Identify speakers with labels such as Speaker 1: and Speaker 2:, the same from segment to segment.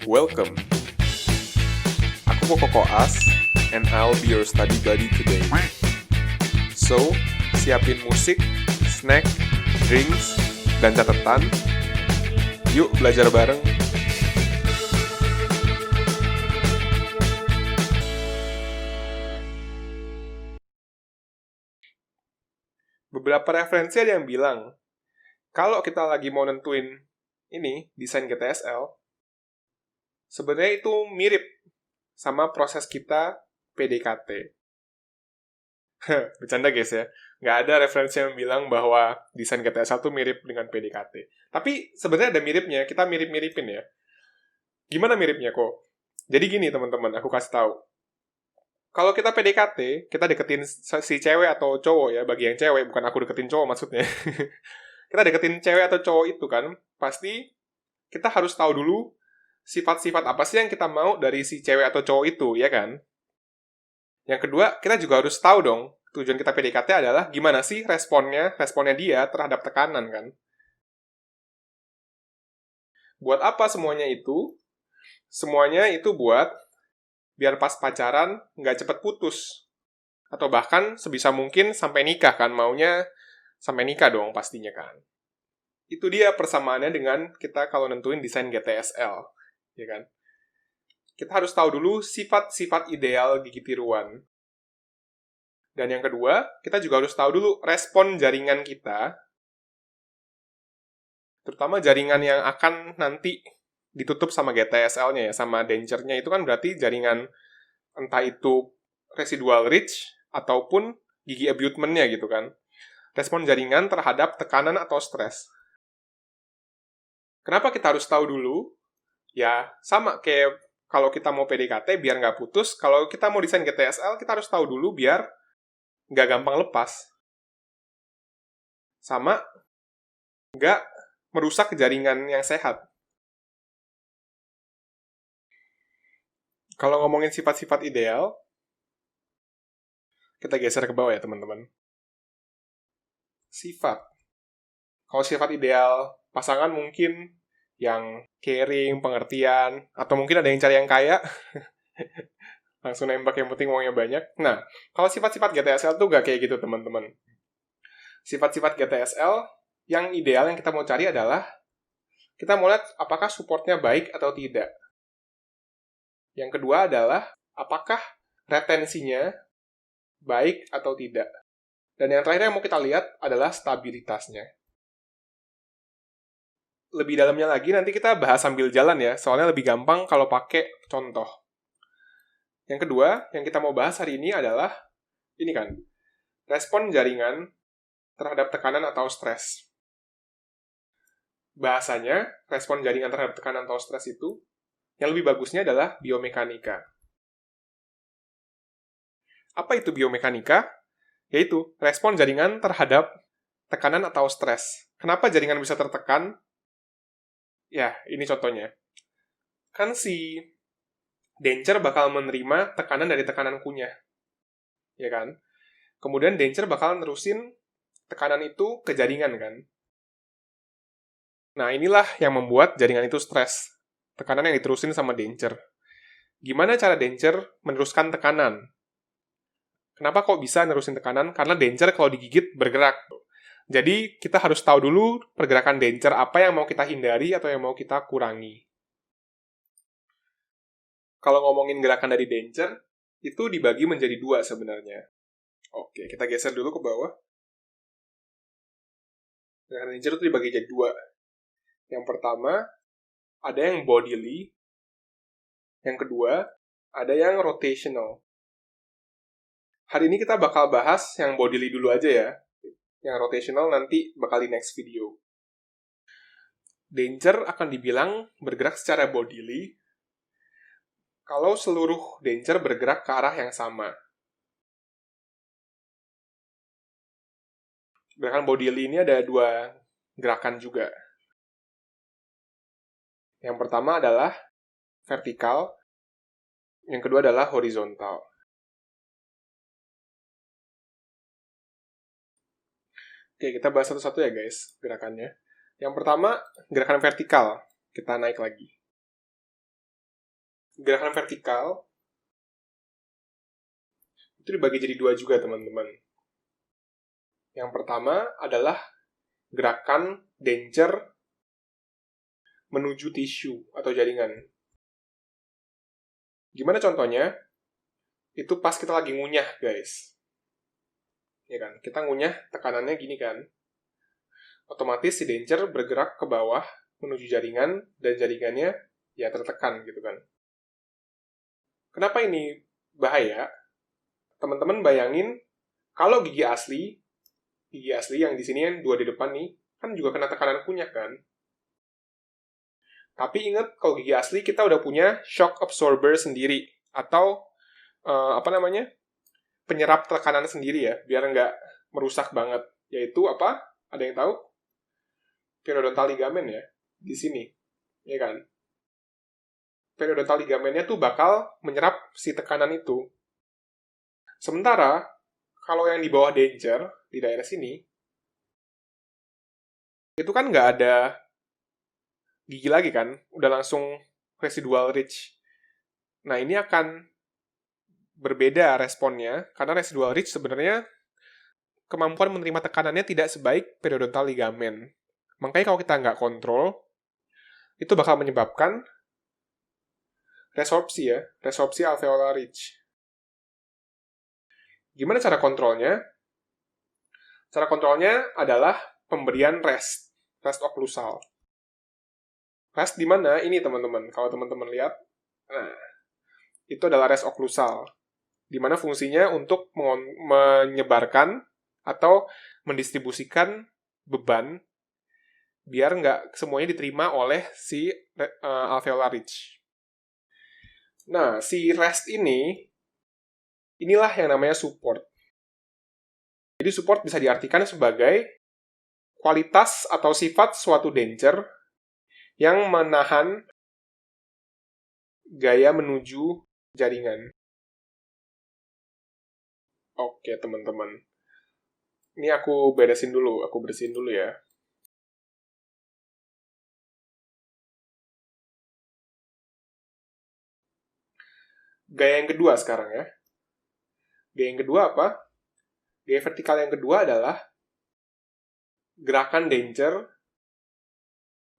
Speaker 1: Welcome. Aku Koko Koas, and I'll be your study buddy today. So, siapin musik, snack, drinks, dan catatan. Yuk belajar bareng. Beberapa referensi ada yang bilang, kalau kita lagi mau nentuin ini, desain GTSL, sebenarnya itu mirip sama proses kita PDKT. Bercanda guys ya. Nggak ada referensi yang bilang bahwa desain GTSL itu mirip dengan PDKT. Tapi sebenarnya ada miripnya, kita mirip-miripin ya. Gimana miripnya kok? Jadi gini teman-teman, aku kasih tahu. Kalau kita PDKT, kita deketin si cewek atau cowok ya, bagi yang cewek, bukan aku deketin cowok maksudnya. Kita deketin cewek atau cowok itu kan, pasti kita harus tahu dulu sifat-sifat apa sih yang kita mau dari si cewek atau cowok itu, ya kan? Yang kedua, kita juga harus tahu dong, tujuan kita PDKT adalah gimana sih responnya dia terhadap tekanan kan? Buat apa semuanya itu? Semuanya itu buat biar pas pacaran nggak cepet putus. Atau bahkan sebisa mungkin sampai nikah kan, maunya sampai nikah dong pastinya kan. Itu dia persamaannya dengan kita kalau nentuin desain GTSL, ya kan? Kita harus tahu dulu sifat-sifat ideal gigi tiruan. Dan yang kedua, kita juga harus tahu dulu respon jaringan kita, terutama jaringan yang akan nanti ditutup sama GTSL-nya ya, sama danger-nya itu kan berarti jaringan entah itu residual ridge ataupun gigi abutment-nya gitu kan. Respon jaringan terhadap tekanan atau stres. Kenapa kita harus tahu dulu? Ya, sama kayak kalau kita mau PDKT biar nggak putus, kalau kita mau desain GTSL, kita harus tahu dulu biar nggak gampang lepas. Sama, nggak merusak jaringan yang sehat. Kalau ngomongin sifat-sifat ideal, kita geser ke bawah ya teman-teman. Sifat. Kalau sifat ideal pasangan mungkin yang caring, pengertian, atau mungkin ada yang cari yang kaya, langsung nembak yang penting uangnya banyak. Nah, kalau sifat-sifat GTSL tuh gak kayak gitu teman-teman. Sifat-sifat GTSL yang ideal yang kita mau cari adalah kita mau lihat apakah supportnya baik atau tidak. Yang kedua adalah apakah retensinya baik atau tidak. Dan yang terakhir yang mau kita lihat adalah stabilitasnya. Lebih dalamnya lagi nanti kita bahas sambil jalan ya, soalnya lebih gampang kalau pakai contoh. Yang kedua, yang kita mau bahas hari ini adalah ini kan, respon jaringan terhadap tekanan atau stres. Bahasanya, respon jaringan terhadap tekanan atau stres itu, yang lebih bagusnya adalah biomekanika. Apa itu biomekanika? Yaitu respon jaringan terhadap tekanan atau stres. Kenapa jaringan bisa tertekan? Ya, ini contohnya. Kan si dencer bakal menerima tekanan dari tekanan kunyah. Ya kan? Kemudian dencer bakal nerusin tekanan itu ke jaringan kan? Nah, inilah yang membuat jaringan itu stres. Tekanan yang diterusin sama dencer. Gimana cara dencer meneruskan tekanan? Kenapa kok bisa nerusin tekanan? Karena dencer kalau digigit bergerak. Jadi, kita harus tahu dulu pergerakan dencer apa yang mau kita hindari atau yang mau kita kurangi. Kalau ngomongin gerakan dari dencer, itu dibagi menjadi dua sebenarnya. Oke, kita geser dulu ke bawah. Gerakan dencer itu dibagi jadi dua. Yang pertama, ada yang bodily. Yang kedua, ada yang rotational. Hari ini kita bakal bahas yang bodily dulu aja ya. Yang rotational nanti bakal di next video. Dencer akan dibilang bergerak secara bodily kalau seluruh dencer bergerak ke arah yang sama. Gerakan bodily ini ada dua gerakan juga. Yang pertama adalah vertikal, yang kedua adalah horizontal. Oke, kita bahas satu-satu ya guys, gerakannya. Yang pertama, gerakan vertikal. Kita naik lagi. Gerakan vertikal itu dibagi jadi dua juga, teman-teman. Yang pertama adalah gerakan dencer menuju tisu atau jaringan. Gimana contohnya? Itu pas kita lagi ngunyah, guys. Ya kan? Kita ngunyah, tekanannya gini kan. Otomatis si dencer bergerak ke bawah menuju jaringan, dan jaringannya ya tertekan gitu kan. Kenapa ini bahaya? Teman-teman bayangin, kalau gigi asli yang di sini yang dua di depan nih, kan juga kena tekanan kunyah kan. Tapi ingat, kalau gigi asli kita udah punya shock absorber sendiri, atau penyerap tekanan sendiri ya, biar nggak merusak banget. Yaitu apa? Ada yang tahu? Periodontal ligamen ya, di sini, ya kan? Periodontal ligamennya tuh bakal menyerap si tekanan itu. Sementara, kalau yang di bawah dencer, di daerah sini, itu kan nggak ada gigi lagi kan, udah langsung residual ridge. Nah, ini akan berbeda responnya, karena residual ridge sebenarnya kemampuan menerima tekanannya tidak sebaik periodontal ligamen. Makanya kalau kita nggak kontrol, itu bakal menyebabkan resorpsi alveolar ridge. Gimana cara kontrolnya? Cara kontrolnya adalah pemberian rest oklusal. Rest di mana? Ini teman-teman, kalau teman-teman lihat, nah, itu adalah rest oklusal, di mana fungsinya untuk menyebarkan atau mendistribusikan beban biar nggak semuanya diterima oleh si alveolar ridge. Nah, si rest inilah yang namanya support. Jadi support bisa diartikan sebagai kualitas atau sifat suatu dencer yang menahan gaya menuju jaringan. Oke, teman-teman. Ini aku bersihin dulu ya. Gaya yang kedua sekarang ya. Gaya yang kedua apa? Gaya vertikal yang kedua adalah gerakan dencer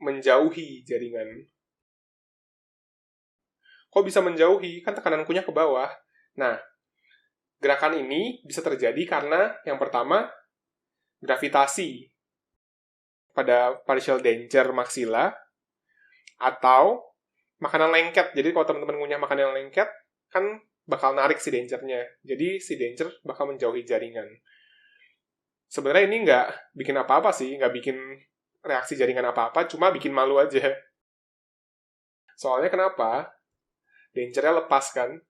Speaker 1: menjauhi jaringan. Kok bisa menjauhi? Kan tekanan kunyah ke bawah. Nah, gerakan ini bisa terjadi karena yang pertama, gravitasi pada partial denture maxilla, atau makanan lengket. Jadi kalau teman-teman ngunyah makanan yang lengket, kan bakal narik si dencernya. Jadi si dencer bakal menjauhi jaringan. Sebenarnya ini nggak bikin apa-apa sih, nggak bikin reaksi jaringan apa-apa, cuma bikin malu aja. Soalnya kenapa? Dencernya lepas kan.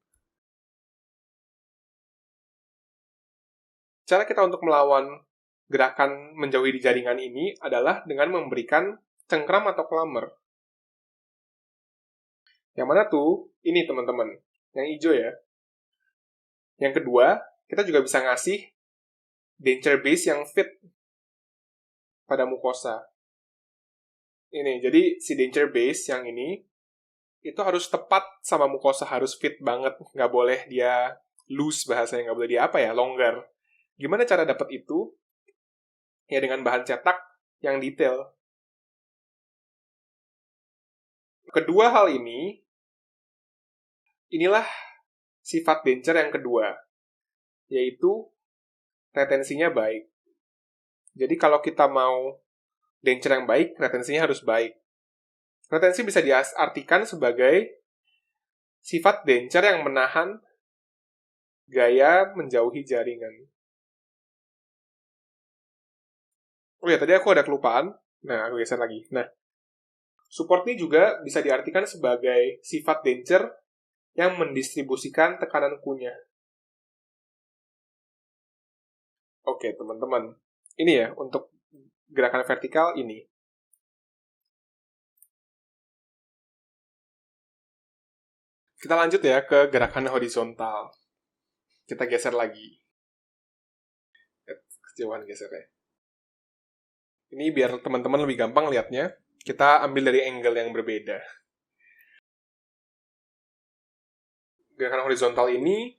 Speaker 1: Cara kita untuk melawan gerakan menjauhi di jaringan ini adalah dengan memberikan cengkram atau clamber. Yang mana tuh? Ini teman-teman. Yang hijau ya. Yang kedua, kita juga bisa ngasih denture base yang fit pada mukosa. Ini, jadi si denture base yang ini, itu harus tepat sama mukosa, harus fit banget. Nggak boleh dia loose bahasanya, nggak boleh dia longgar. Gimana cara dapat itu? Ya dengan bahan cetak yang detail. Kedua hal inilah sifat dencer yang kedua, yaitu retensinya baik. Jadi kalau kita mau dencer yang baik, retensinya harus baik. Retensi bisa diartikan sebagai sifat dencer yang menahan gaya menjauhi jaringan. Oh ya, tadi aku ada kelupaan. Nah, aku geser lagi. Nah, support ini juga bisa diartikan sebagai sifat dencer yang mendistribusikan tekanan kunyah. Oke, teman-teman. Ini ya, untuk gerakan vertikal ini. Kita lanjut ya ke gerakan horizontal. Kita geser lagi. Kejauhan gesernya. Ini biar teman-teman lebih gampang lihatnya, kita ambil dari angle yang berbeda. Gerakan horizontal ini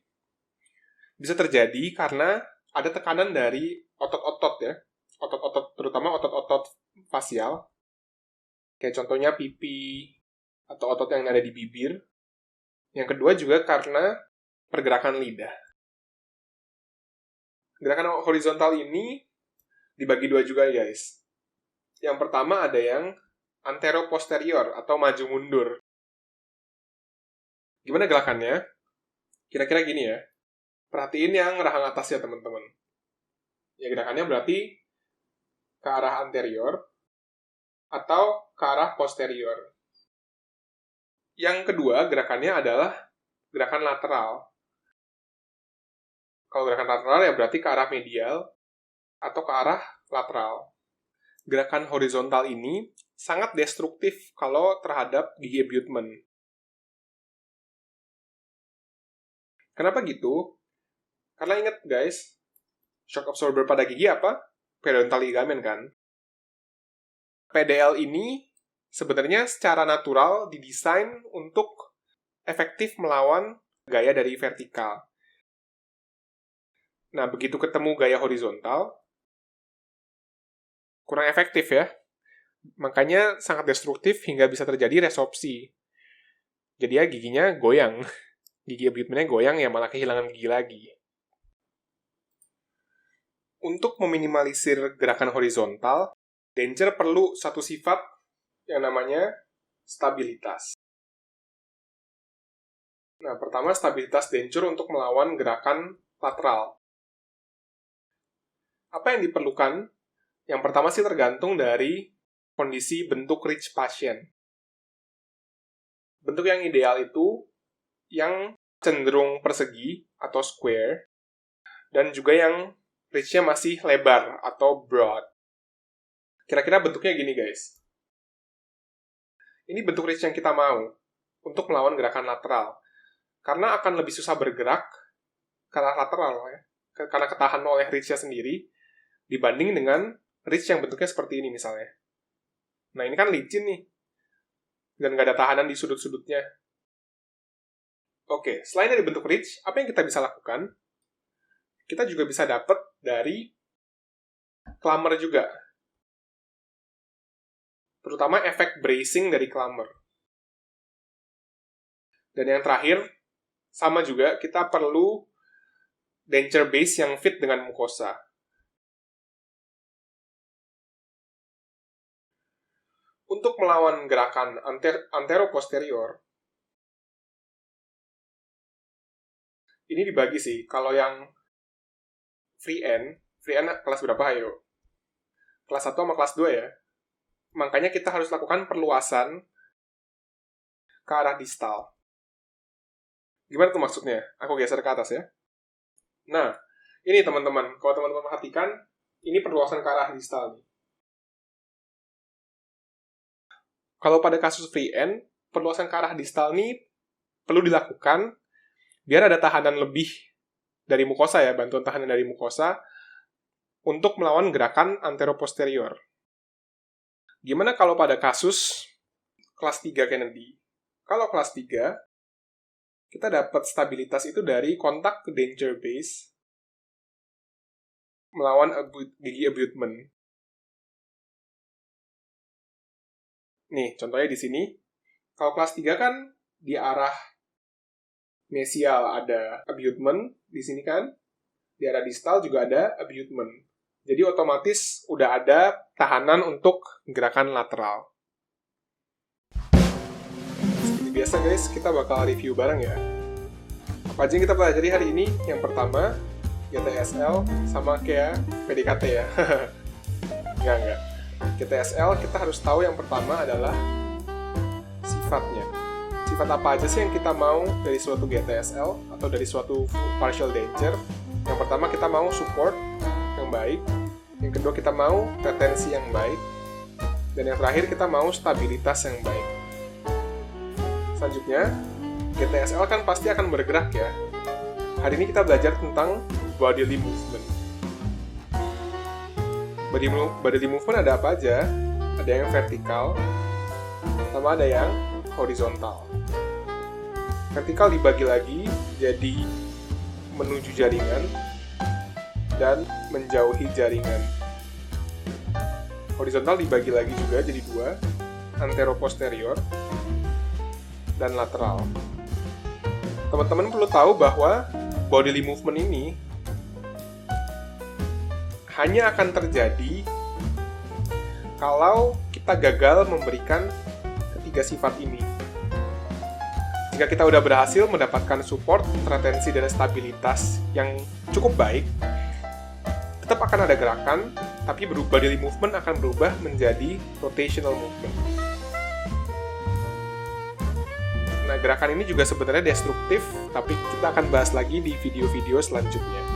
Speaker 1: bisa terjadi karena ada tekanan dari otot-otot ya. Otot-otot, terutama otot-otot fasial. Kayak contohnya pipi, atau otot yang ada di bibir. Yang kedua juga karena pergerakan lidah. Gerakan horizontal ini dibagi dua juga, guys. Yang pertama ada yang antero-posterior atau maju mundur. Gimana gerakannya? Kira-kira gini ya. Perhatiin yang rahang atas ya, teman-teman. Ya, gerakannya berarti ke arah anterior atau ke arah posterior. Yang kedua, gerakannya adalah gerakan lateral. Kalau gerakan lateral ya berarti ke arah medial atau ke arah lateral. Gerakan horizontal ini sangat destruktif kalau terhadap gigi abutment. Kenapa gitu? Karena ingat guys, shock absorber pada gigi apa? Periodontal ligamen kan? PDL ini sebenarnya secara natural didesain untuk efektif melawan gaya dari vertikal. Nah, begitu ketemu gaya horizontal, kurang efektif ya. Makanya sangat destruktif hingga bisa terjadi resorpsi. Jadi ya giginya goyang. Gigi abutmentnya goyang ya malah kehilangan gigi lagi. Untuk meminimalisir gerakan horizontal, denture perlu satu sifat yang namanya stabilitas. Nah, pertama stabilitas denture untuk melawan gerakan lateral. Apa yang diperlukan? Yang pertama sih tergantung dari kondisi bentuk ridge pasien. Bentuk yang ideal itu yang cenderung persegi atau square, dan juga yang ridge-nya masih lebar atau broad. Kira-kira bentuknya gini guys. Ini bentuk ridge yang kita mau untuk melawan gerakan lateral. Karena akan lebih susah bergerak ke arah lateral ya. Karena ketahan oleh ridge-nya sendiri dibanding dengan ridge yang bentuknya seperti ini misalnya. Nah ini kan licin nih. Dan nggak ada tahanan di sudut-sudutnya. Oke, selain dari bentuk ridge, apa yang kita bisa lakukan? Kita juga bisa dapat dari clamor juga. Terutama efek bracing dari clamor. Dan yang terakhir, sama juga kita perlu denture base yang fit dengan mukosa. Untuk melawan gerakan antero-posterior, ini dibagi sih. Kalau yang free end kelas berapa ayo? Kelas 1 sama kelas 2 ya. Makanya kita harus lakukan perluasan ke arah distal. Gimana tuh maksudnya? Aku geser ke atas ya. Nah, ini teman-teman. Kalau teman-teman perhatikan, ini perluasan ke arah distal nih. Kalau pada kasus free end, perluasan ke arah distal ini perlu dilakukan biar ada tahanan lebih dari mukosa ya, bantuan tahanan dari mukosa untuk melawan gerakan antero-posterior. Gimana kalau pada kasus kelas 3 Kennedy? Kalau kelas 3, kita dapat stabilitas itu dari kontak ke denture base melawan gigi abutment. Nih, contohnya di sini. Kalau kelas 3 kan di arah mesial ada abutment, di sini kan. Di arah distal juga ada abutment. Jadi otomatis udah ada tahanan untuk gerakan lateral. Seperti biasa guys, kita bakal review bareng ya. Apa aja yang kita pelajari hari ini? Yang pertama, GTSL sama kayak PDKT ya. Enggak. GTSL kita harus tahu yang pertama adalah sifatnya. Sifat apa aja sih yang kita mau dari suatu GTSL atau dari suatu partial denture? Yang pertama kita mau support yang baik, yang kedua kita mau retensi yang baik, dan yang terakhir kita mau stabilitas yang baik. Selanjutnya, GTSL kan pasti akan bergerak ya. Hari ini kita belajar tentang bodily movement. Bodily movement ada apa aja? Ada yang vertikal, sama ada yang horizontal. Vertikal dibagi lagi jadi menuju jaringan dan menjauhi jaringan. Horizontal dibagi lagi juga jadi dua, antero-posterior dan lateral. Teman-teman perlu tahu bahwa bodily movement ini hanya akan terjadi kalau kita gagal memberikan ketiga sifat ini. Jika kita udah berhasil mendapatkan support, retensi, dan stabilitas yang cukup baik, tetap akan ada gerakan, tapi bodily movement akan berubah menjadi rotational movement. Nah, gerakan ini juga sebenarnya destruktif, tapi kita akan bahas lagi di video-video selanjutnya.